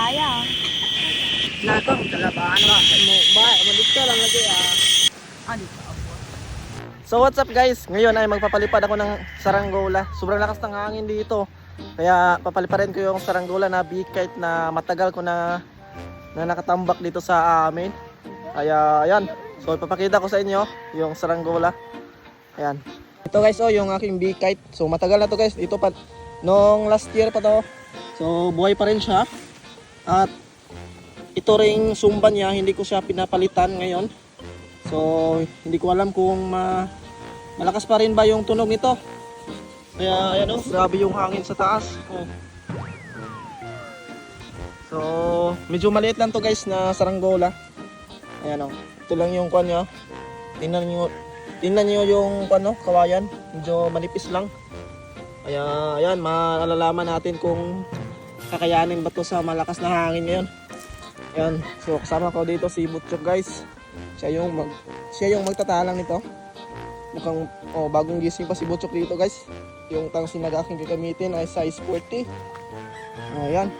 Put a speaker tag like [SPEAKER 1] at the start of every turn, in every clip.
[SPEAKER 1] Sayang.
[SPEAKER 2] Nakang talabahan ba? Madito lang lagi dito.
[SPEAKER 3] So what's up guys? Ngayon ay magpapalipad ako ng saranggola. Sobrang lakas ng hangin dito. Kaya papaliparin ko yung saranggola na big kite na matagal ko na nakatambak dito sa amin. Kaya ayan. So ipapakita ko sa inyo yung saranggola. Ayan. Ito guys yung aking big kite. So matagal na to guys. Ito pa nung last year pa to. So buhay pa rin siya. At ito ring sumba niya, hindi ko siya pinapalitan ngayon. So hindi ko alam kung malakas pa rin ba yung tunog nito. Kaya ayan grabe yung hangin sa taas. So medyo maliit lang to guys na saranggola. Ayan ito lang yung kwan niya. Tingnan niyo yung kwan kawayan, medyo manipis lang. Kaya ayan, malalaman natin kung kakayanin ba to sa malakas na hangin ngayon. Ayan, so kasama ko dito si Butchok guys. Siya yung magtatalang nito. Mukhang bagong gising pa si Butchok dito guys. Yung tangsi na aking gagamitin ay size 40. Ayan.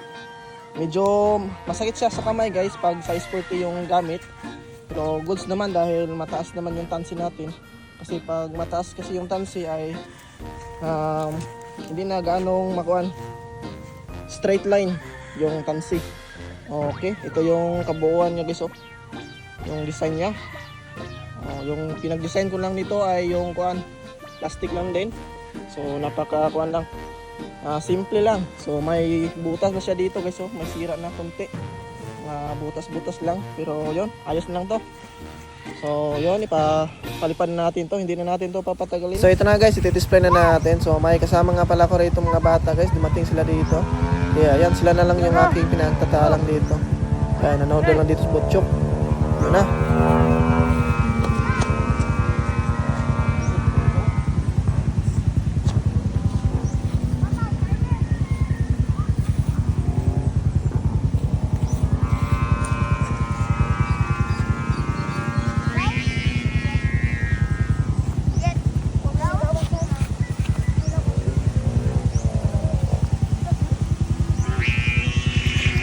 [SPEAKER 3] Medyo masakit siya sa kamay guys pag size 40 yung gamit. Pero goods naman dahil mataas naman yung tansi natin. Kasi pag mataas kasi yung tansi ay hindi na gaanong makuan straight line yung tansi. Okay, ito yung kabuuan niya guys yung design niya. Yung pinag-design ko lang nito ay yung kuan plastic lang din. So napaka kuan lang. Simple lang. So may butas na siya dito guys may sira na konti. Butas-butas lang pero yon ayos na lang to. So yon ipapalipad na natin to, hindi na natin to papatagalin. So ito na guys, iti-display na natin. So may kasama nga pala ko rito mga bata guys, dumating sila dito. Kaya ayan, sila na lang yung aking pinagtatalang dito. Kaya nanood lang dito sa Butchok. Yun na.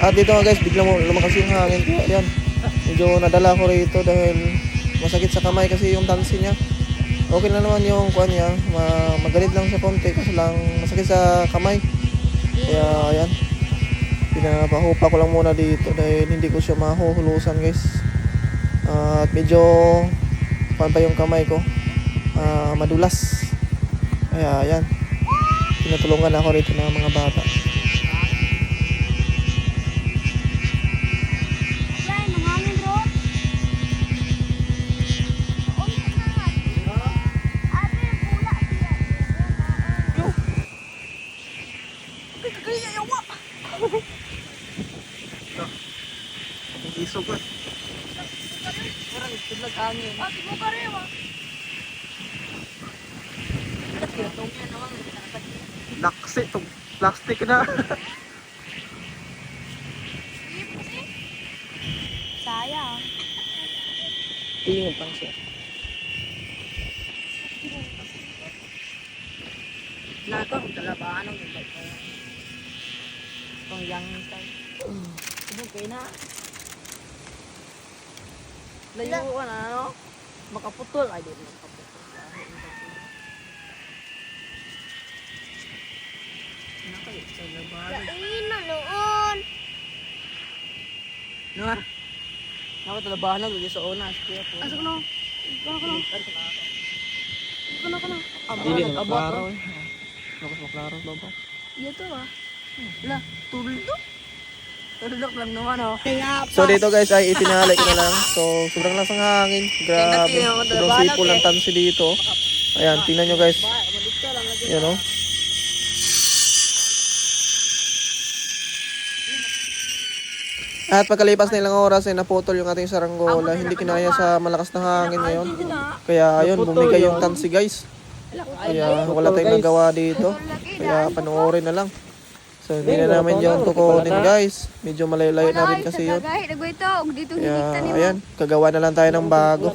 [SPEAKER 3] At dito nga guys, biglang lumakas yung hangin. Kaya ayan, medyo nadala ko rito dahil masakit sa kamay kasi yung tansi niya. Okay na naman yung kuan niya, magalit lang siya konti kasi lang masakit sa kamay. Kaya ayan, pinapahupa ko lang muna dito dahil hindi ko siya mahuhulusan guys. At medyo kuan pa yung kamay ko, madulas. Kaya ayan, tinutulungan ako rito ng mga bata. Isog ko.
[SPEAKER 2] Parang tudlag angin.
[SPEAKER 1] Mo karewa.
[SPEAKER 3] Laksi itong plastic na.
[SPEAKER 1] Sayang.
[SPEAKER 3] Tingin pang siya.
[SPEAKER 2] Nakang talabahan ng itong yang tayo. Okay na. Layuan makaputol. Ay, di makaputol. Nakayot sa labahan.
[SPEAKER 1] Ina noon.
[SPEAKER 2] Nakatalabahan lang sa una.
[SPEAKER 1] Asa ko na.
[SPEAKER 3] Dili na maklaro eh. Lakas maklaro baba.
[SPEAKER 1] Ito
[SPEAKER 2] Wala, tubig to. Tulog lang naman
[SPEAKER 3] So dito guys ay itinali ko na lang. So sobrang lasang hangin. Grabe. Sobrang sipol ng tansi dito. Ayan, tingnan nyo guys. Yan At pagkalipas na ilang oras ay naputol yung ating saranggola. Hindi kinaya sa malakas na hangin ngayon. Kaya ayun, bumigay yung tansi guys. Kaya wala tayong nagawa dito. Kaya panoorin na lang. So hindi na namin yung tukunin guys. Medyo malayo-layo na rin kasi yun.
[SPEAKER 1] Nagway to, dito hinikta
[SPEAKER 3] Kaya ayan, kagawa na lang tayo ng bago.